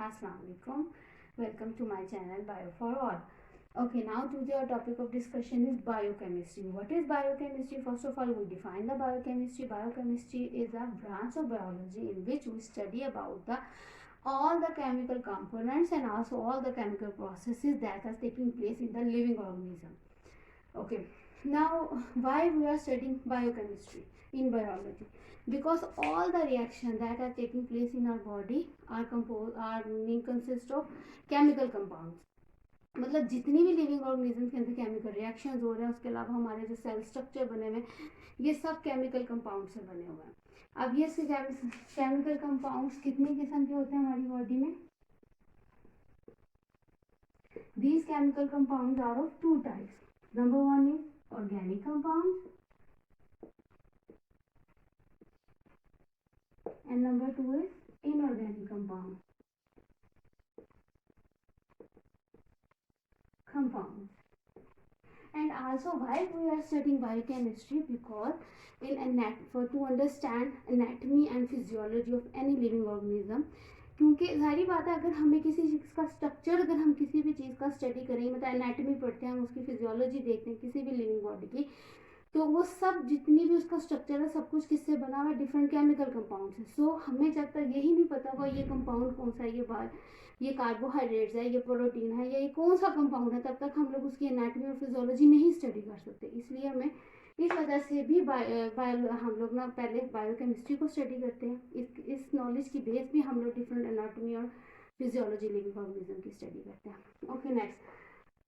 Assalamu alaikum. Welcome to my channel Bio for All. Okay, now today our topic of discussion is biochemistry. What is biochemistry? First of all, we define the biochemistry. Biochemistry is a branch of biology in which we study about the all the chemical components and also all the chemical processes that are taking place in the living organism. Okay, now why we are studying biochemistry in biology? Because all the reactions that are taking place in our body are consist of chemical compounds. मतलब जितनी भी living organism के अंदर chemical reactions हो रहे हैं, उसके अलावा हमारे जो सेल स्ट्रक्चर बने हुए हैं ये सब केमिकल कंपाउंड से बने हुए हैं। अब ये केमिकल कंपाउंड्स कितने किस्म के होते हैं हमारी बॉडी में? These chemical compounds are of two types. Number one is organic compounds and number two is inorganic compounds. And also why we are studying biochemistry? Because to understand anatomy and physiology of any living organism, क्योंकि सारी बात है अगर हमें किसी चीज़ का structure, अगर हम किसी भी चीज़ का स्टडी करेंगे, मतलब एनाटॉमी पढ़ते हैं, हम उसकी फिजियोलॉजी देखते हैं किसी भी लिविंग बॉडी की, तो वो सब जितनी भी उसका स्ट्रक्चर है सब कुछ किससे बना हुआ है? डिफरेंट केमिकल कंपाउंड से। सो हमें जब तक यही नहीं पता होगा ये कंपाउंड कौन सा है, ये कार्बोहाइड्रेट्स है, ये प्रोटीन है, ये कौन सा कंपाउंड है, तब तक हम लोग उसकी एनाटॉमी और फिजियोलॉजी नहीं स्टडी कर सकते। इसलिए हमें इस वजह से भी हम लोग ना पहले बायोकेमिस्ट्री को स्टडी करते हैं। इस नॉलेज की बेस भी हम लोग डिफरेंट एनाटॉमी और फिजियोलॉजी लिविंग ऑर्गेनिज्म की स्टडी करते हैं। Okay, next,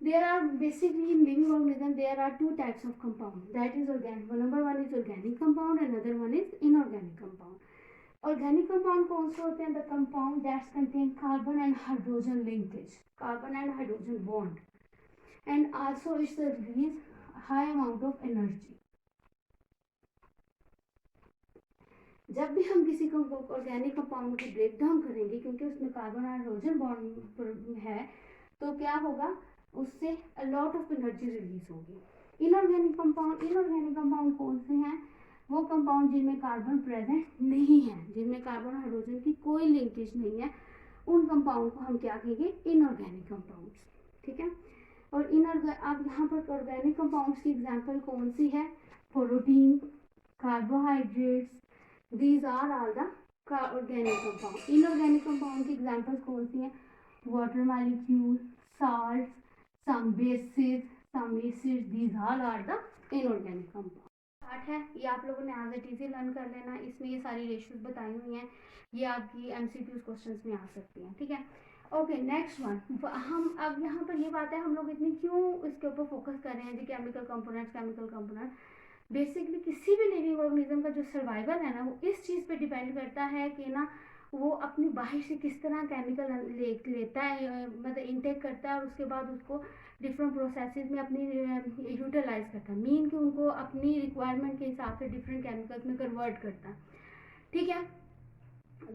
there are basically in living organism there are two types of compound, that is organic. Number one is organic compound and another one is inorganic compound. Organic compound कौन से होते हैं? The compound that contain carbon and hydrogen linkage, carbon and hydrogen bond, and also it release high amount of energy. जब भी हम किसी organic compound की break down करेंगे, क्योंकि उसमें कार्बन और हाइड्रोजन बॉन्ड है, तो क्या होगा? उससे a lot of energy release होगी। इनऑर्गेनिक कंपाउंड कौन से हैं? वो कंपाउंड जिनमें कार्बन प्रेजेंट नहीं है, जिनमें कार्बन हाइड्रोजन की कोई लिंकेज नहीं है, उन कंपाउंड को हम क्या कहेंगे? Inorganic compounds. ठीक है। और अब यहाँ पर ऑर्गेनिक कंपाउंड्स की एग्जांपल कौन सी है? Protein, carbohydrates, these are all the organic compound. Inorganic compound की एग्जांपल्स कौन सी हैं? Water molecule, salts, some bases, some acids, these all are the inorganic compound. Part है ये आप लोगों ने एज इट इज लर्न कर लेना। इसमें ये सारी रेशियोज बताई हुई हैं, ये आपकी एमसीक्यू क्वेश्चंस में आ सकती हैं। ठीक है। ओके, नेक्स्ट वन, हम अब यहाँ पर ये बात है हम लोग इतनी क्यों इसके ऊपर फोकस कर रहे हैं जी? केमिकल कंपोनेंट बेसिकली किसी भी लिविंग ऑर्गेनिज्म का जो सर्वाइवल है ना, वो इस चीज़ पे डिपेंड करता है कि ना वो अपनी बाहर से किस तरह केमिकल लेता है, मतलब इनटेक करता है, और उसके बाद उसको डिफरेंट प्रोसेसेस में अपनी यूटिलाइज करता है, मीन कि उनको अपनी रिक्वायरमेंट के हिसाब से डिफरेंट केमिकल्स में कन्वर्ट करता है। ठीक है।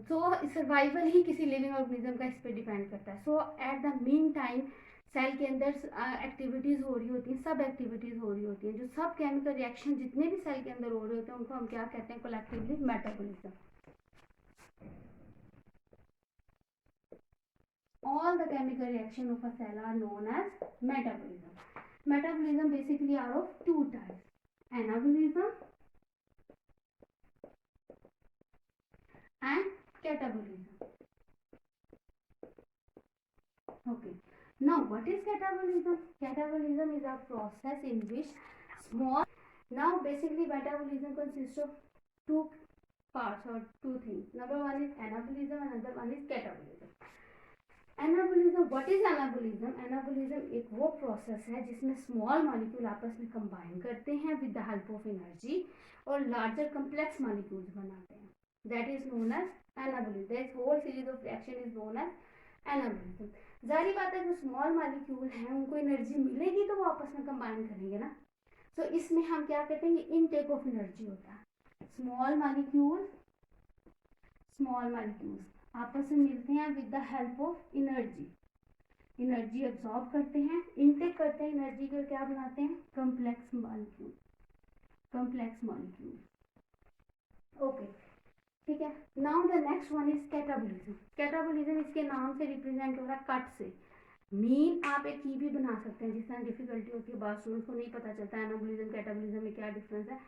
तो सर्वाइवल ही किसी लिविंग ऑर्गेनिज्म का इस पर डिपेंड करता है। So at the mean time cell के अंदर एक्टिविटीज़ हो रही होती हैं, सब एक्टिविटीज़ हो रही होती हैं, जो सब केमिकल रिएक्शन जितने भी सेल के अंदर हो रहे होते हैं उनको हम क्या कहते हैं? Collectively metabolism. All the chemical reaction of a cell are known as metabolism. Metabolism basically are of two types, anabolism and catabolism. Okay. Now, what is catabolism? Catabolism is a process in which now basically metabolism consists of two parts or two things. Number one is anabolism and another one is catabolism. Anabolism, what is anabolism? Anabolism एक वो process है जिसमें small molecule आपस में combine करते हैं with the help of energy और larger complex molecules बनाते हैं, that is known as anabolism. This whole series of reaction is known as anabolism. जाहिर बात है जो स्मॉल मॉलिक्यूल हैं उनको एनर्जी मिलेगी तो वो आपस में कंबाइन करेंगे ना। तो इसमें हम क्या कहते हैं? ये इनटेक ऑफ एनर्जी होता है। स्मॉल मॉलिक्यूल्स आपस में मिलते हैं with the help of energy absorb करते हैं, इनटेक करते हैं एनर्जी को, क्या बनाते हैं? Complex molecule. ओके, ठीक है। Now the next one is catabolism. Catabolism इसके नाम से रिप्रेजेंट हो रहा है कट से। मीन आप एक की भी बना सकते हैं, जिस तरह डिफिकल्टी होती है बाद स्टूडेंट्स को नहीं पता चलता एनाबोलिज्म कैटाबोलिज्म में क्या डिफरेंस है।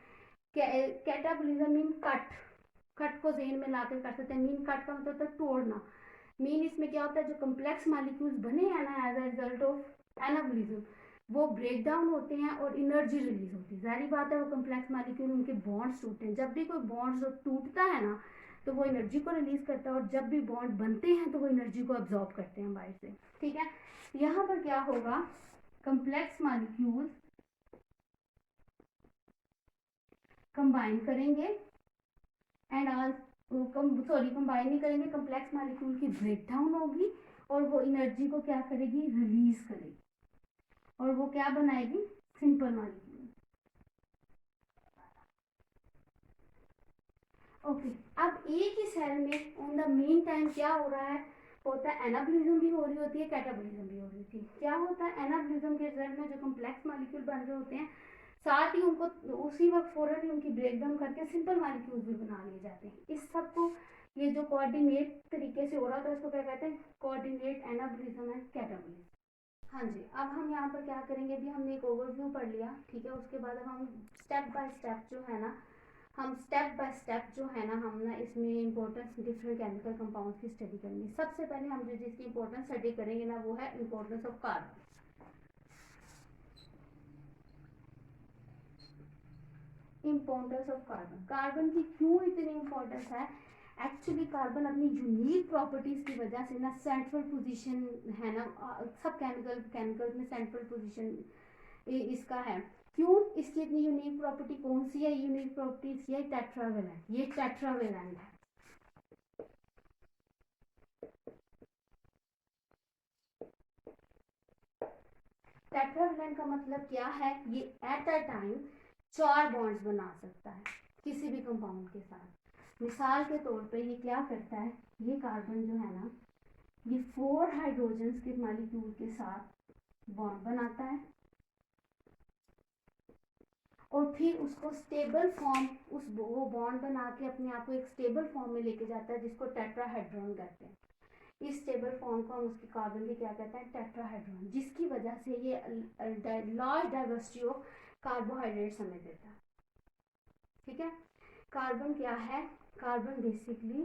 कैटाबोलिज्म मीन कट, कट को जेन में लाकर कर सकते हैं। मीन कट का मतलब होता है तोड़ना। मीन इसमें क्या होता है, जो कम्प्लेक्स मालिक्यूल्स बने हैं ना as a result of anabolism, वो ब्रेक डाउन होते हैं और एनर्जी रिलीज होती है। जारी बात है वो कम्प्लेक्स मालिक्यूल उनके बॉन्ड्स टूटते हैं। जब भी कोई बॉन्ड्स टूटता है ना तो वो एनर्जी को रिलीज करता है, और जब भी बॉन्ड बनते हैं तो वो एनर्जी को अब्जॉर्ब करते हैं बाहर से। ठीक है, यहाँ पर क्या होगा, कम्प्लेक्स मालिक्यूल्स कंबाइन करेंगे एंड कंबाइन नहीं करेंगे, कम्प्लेक्स मालिक्यूल की ब्रेक डाउन होगी और वो एनर्जी को क्या करेगी, रिलीज करेगी, और वो क्या बनाएगी, सिंपल मालिक्यूल। ओके, अब एक ही सेल में ऑन द मेन टाइम क्या हो रहा है, होता है एनाबोलिज्म भी हो रही होती है, कैटाबोलिज्म भी हो रही होती है। क्या होता है, एनाबोलिज्म के रिजल्ट में जो कम्प्लेक्स मालिक्यूल बन रहे होते हैं, साथ ही उनको उसी वक्त फौरन ही उनकी ब्रेक डाउन करके सिंपल मालिक्यूल्स भी बना लिए जाते हैं। इस सब को ये जो कोऑर्डिनेट तरीके से हो रहा था इसको क्या कहते हैं, कोऑर्डिनेट एनाबोलिज्म एंड कैटाबोलिज्म। हाँ जी, अब हम यहाँ पर क्या करेंगे, अभी हमने एक ओवरव्यू पढ़ लिया, ठीक है। उसके बाद अब हम स्टेप बाय स्टेप जो है ना, हम स्टेप बाय स्टेप जो है ना, हम ना इसमें इंपॉर्टेंस डिफरेंट केमिकल कंपाउंड्स की स्टडी करेंगे। सबसे पहले हम जो जिसकी इंपॉर्टेंस स्टडी करेंगे ना वो है importance of carbon. Importance of carbon, carbon की क्यों इतनी इंपॉर्टेंस है, एक्चुअली कार्बन अपनी यूनिक प्रॉपर्टीज की वजह से ना सेंट्रल पोजीशन है ना, सब केमिकल्स में सेंट्रल पोजीशन इसका है। क्यों, इसकी इतनी यूनिक प्रॉपर्टी कौन सी है, यूनिक प्रॉपर्टीज ये टेट्रावेलेंट, ये टेट्रावेलेंट है। टेट्रावेलेंट का मतलब क्या है, ये एट अ टाइम 4 बॉन्ड्स बना सकता है किसी भी कंपाउंड के साथ। मिसाल के तौर पे ये क्या करता है, ये कार्बन जो है ना, ये 4 हाइड्रोजन्स के मॉलिक्यूल के साथ बॉन्ड बनाता है और फिर उसको स्टेबल फॉर्म, वो बॉन्ड बना के अपने आप को एक स्टेबल फॉर्म में लेके जाता है जिसको टेट्राहेड्रॉन कहते हैं। इस स्टेबल फॉर्म को हम उसके कार्बन के क्या कहते हैं, टेट्राहेड्रॉन, जिसकी वजह से ये लार्ज डाइवर्सिटी ऑफ कार्बोहाइड्रेट्स हमें देता है। ठीक है, कार्बन क्या है, कार्बन बेसिकली,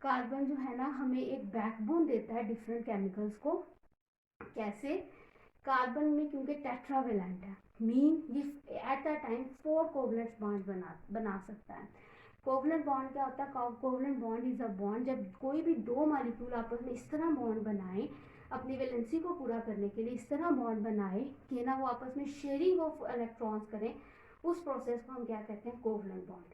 कार्बन जो है ना हमें एक बैकबोन देता है डिफरेंट केमिकल्स को। कैसे, कार्बन में क्योंकि टेट्रावेलेंट है, मीन ये at a time 4 covalent bond बना सकता है। कोवलेंट बॉन्ड क्या होता है, covalent bond is a bond जब कोई भी 2 मॉलिक्यूल आपस में इस तरह बॉन्ड बनाए, अपनी वैलेंसी को पूरा करने के लिए इस तरह बॉन्ड बनाए कि ना वो आपस में शेयरिंग ऑफ इलेक्ट्रॉन्स करें, उस प्रोसेस को हम क्या कहते हैं, कोवलेंट बॉन्ड।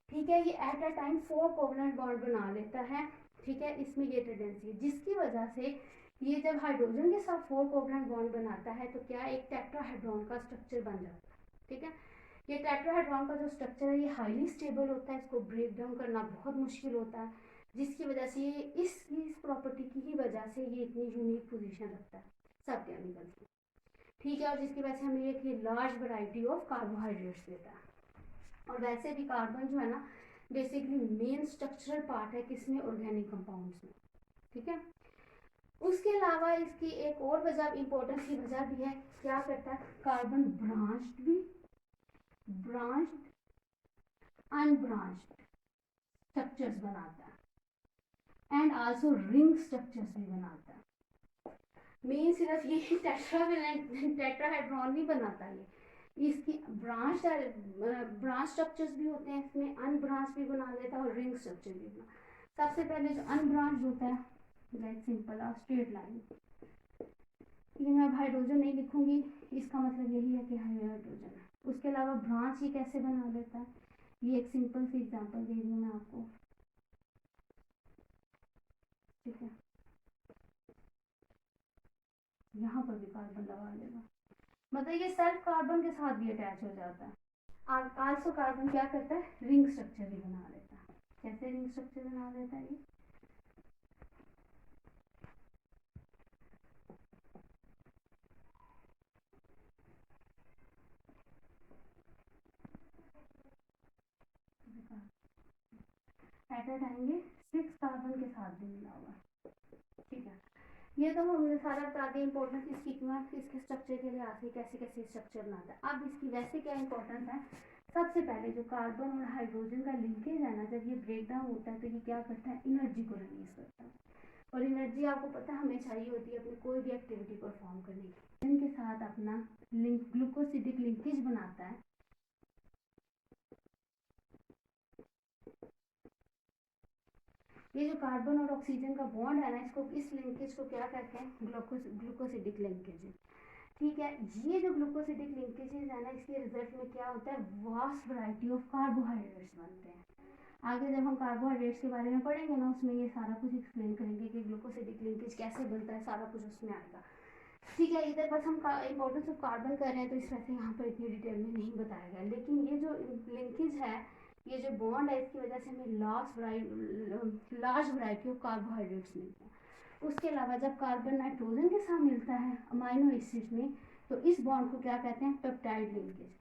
ठीक है, ये at a time 4 covalent bond बना लेता है। ठीक है, इसमें ये टेंडेंसी है जिसकी वजह से ये जब हाइड्रोजन के साथ 4 कोवलेंट बॉन्ड बनाता है तो क्या एक टेट्राहेड्रॉन का स्ट्रक्चर बन जाता है। ठीक है, ये टेट्राहेड्रॉन का जो स्ट्रक्चर है ये हाईली स्टेबल होता है, इसको ब्रेक डाउन करना बहुत मुश्किल होता है, जिसकी वजह से ये इस प्रॉपर्टी की ही वजह से ये इतनी यूनिक पोजीशन रखता है सब केमिकल्स में। ठीक है, और जिसकी वजह से हमें एक लार्ज वैरायटी ऑफ कार्बोहाइड्रेट्स देता है। और वैसे भी कार्बन जो है ना बेसिकली मेन स्ट्रक्चरल पार्ट है किसमें, ऑर्गेनिक कंपाउंड्स में। ठीक है, उसके अलावा इसकी एक और वजह, इंपॉर्टेंस की वजह भी है, क्या करता है, कार्बन ब्रांच्ड भी, ब्रांच्ड अनब्रांच्ड स्ट्रक्चर्स बनाता है एंड आल्सो रिंग स्ट्रक्चर्स भी बनाता है। मेन सिर्फ ये टेट्राहेड्रॉन नहीं बनाता, ये इसकी ब्रांच स्ट्रक्चर्स भी होते हैं, इसमें अनब्रांच भी बना लेता है और रिंग स्ट्रक्चर भी बना। सबसे पहले जो अनब्रांच होता है, लाइक सिंपल स्ट्रेट लाइन, ये मैं अब हाइड्रोजन नहीं लिखूंगी, इसका मतलब यही है कि हाइड्रोजन है। उसके अलावा ब्रांच ये कैसे बना लेता है, ये एक सिंपल सी एग्जांपल दे रही हूँ मैं आपको। ठीक है, यहाँ पर भी कार्बन लगा लेगा, मतलब ये सेल्फ कार्बन के साथ भी अटैच हो जाता है। आल्सो कार्बन क्या करता है, रिंग स्ट्रक्चर भी बना लेता है। कैसे रिंग स्ट्रक्चर बना लेता है, ये एट सेपरेट आएंगे, 6 कार्बन के साथ भी मिला हुआ, ठीक है। ये तो हमने सारा बता दिया इंपॉर्टेंस इसकी क्यों है, इसके स्ट्रक्चर के लिए आती है, कैसे कैसे स्ट्रक्चर बनाता है। अब इसकी वैसे क्या इंपॉर्टेंस है, सबसे पहले जो कार्बन और हाइड्रोजन का लिंकेज है ना, जब ये ब्रेक डाउन होता है तो ये क्या करता है, एनर्जी को रिलीज करता है। और एनर्जी आपको पता है हमें चाहिए होती है अपनी कोई भी एक्टिविटी परफॉर्म करने की। इनके साथ अपना ग्लूकोसिडिक लिंकेज बनाता है। ये जो कार्बन और ऑक्सीजन का बॉन्ड है ना, इसको इस लिंकेज को क्या कहते हैं, ग्लूकोसिडिक लिंकेज, ठीक है। ये जो ग्लूकोसिडिक लिंकेजेस है ना, इसके रिजल्ट में क्या होता है, वास्ट वैरायटी ऑफ कार्बोहाइड्रेट्स बनते हैं। आगे जब हम कार्बोहाइड्रेट्स के बारे में पढ़ेंगे ना, उसमें ये सारा कुछ एक्सप्लेन करेंगे कि ग्लूकोसिडिक लिंकेज कैसे बनता है, सारा कुछ उसमें आएगा, ठीक है। इधर बस हम इंपॉर्टेंस ऑफ कार्बन कर रहे हैं, तो इस वजह से यहाँ पर इतनी डिटेल में नहीं बताया गया, लेकिन ये जो लिंकेज है, ये जो बॉन्ड है, इसकी वजह से हमें लार्ज वैरायटी ऑफ कार्बोहाइड्रेट्स मिलते हैं। उसके अलावा जब कार्बन नाइट्रोजन के साथ मिलता है अमाइनो एसिड में, तो इस बॉन्ड को क्या कहते हैं, पेप्टाइड लिंकेज,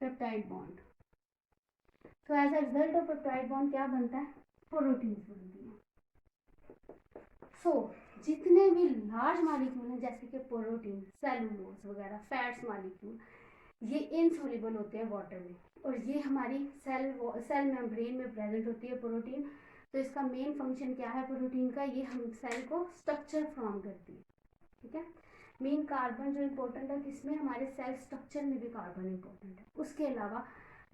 पेप्टाइड बॉन्ड। तो as a result of peptide bond क्या बनता है, प्रोटीन्स बनती हैं। सो जितने भी लार्ज मॉलिक्यूल हैं, जैसे कि प्रोटीन, सेलुलोज वगैरह, फैट्स मॉलिक्यूल, ये इनसॉल्युबल होते हैं वाटर में, और ये हमारी सेल मेम्ब्रेन में प्रेजेंट होती है प्रोटीन। तो इसका मेन फंक्शन क्या है प्रोटीन का, ये हम सेल को स्ट्रक्चर फॉर्म करती है, ठीक है। मेन कार्बन जो इम्पोर्टेंट है किसमें, हमारे सेल स्ट्रक्चर में भी कार्बन इम्पोर्टेंट है। उसके अलावा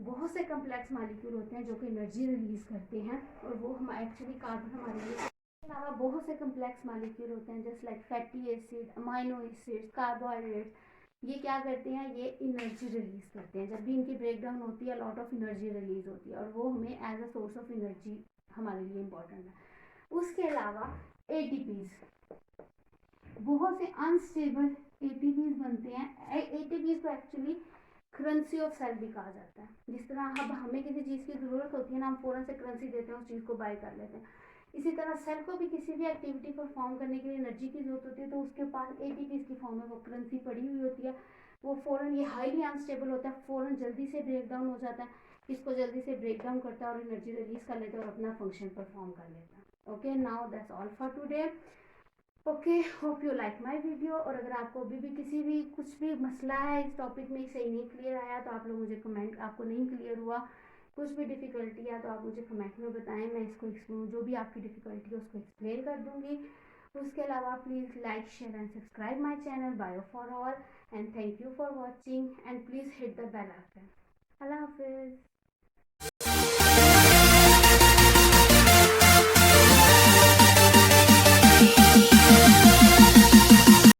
बहुत से कम्प्लेक्स मॉलिक्यूल होते हैं जो कि एनर्जी रिलीज करते हैं, और वो हम एक्चुअली कार्बन हमारे लिए, इसके अलावा बहुत से कम्प्लेक्स मॉलिक्यूल होते हैं just like fatty acid, amino acid, carbohydrate, ये क्या करते हैं, ये एनर्जी रिलीज करते हैं। जब भी इनकी ब्रेक डाउन होती है, लॉट ऑफ एनर्जी रिलीज होती है, और वो हमें as a source of energy हमारे लिए इम्पोर्टेंट है। उसके अलावा एटीपीज, बहुत से अनस्टेबल एटीपीज बनते हैं। एटीपीज को एक्चुअली करेंसी ऑफ सेल भी कहा जाता है। जिस तरह अब हमें किसी चीज़ की ज़रूरत होती है ना, हम फ़ौरन से करेंसी देते हैं, उस चीज़ को बाय कर लेते हैं। इसी तरह सेल को भी किसी भी एक्टिविटी परफॉर्म करने के लिए एनर्जी की जरूरत होती है, तो उसके पास एटीपीज की फॉर्म में वो करेंसी पड़ी हुई होती है। वो फ़ौरन, ये हाईली अनस्टेबल होता है, फ़ौरन जल्दी से ब्रेक डाउन हो जाता है, इसको जल्दी से ब्रेक डाउन करता है और एनर्जी रिलीज कर लेता है और अपना फंक्शन परफॉर्म कर लेता है। Okay, now that's all for today. Okay, hope you like my video. और अगर आपको अभी भी किसी भी कुछ भी मसला है इस टॉपिक में, सही नहीं क्लियर आया, तो आप लोग मुझे कमेंट, आपको नहीं क्लियर हुआ, कुछ भी डिफ़िकल्टी है, तो आप मुझे कमेंट में बताएं, मैं इसको जो भी आपकी डिफ़िकल्टी है उसको एक्सप्लेन कर दूंगी। उसके अलावा please like, share and subscribe my channel bio for all, and thank you for watching, and please hit the bell icon. अल्लाह हाफिज़।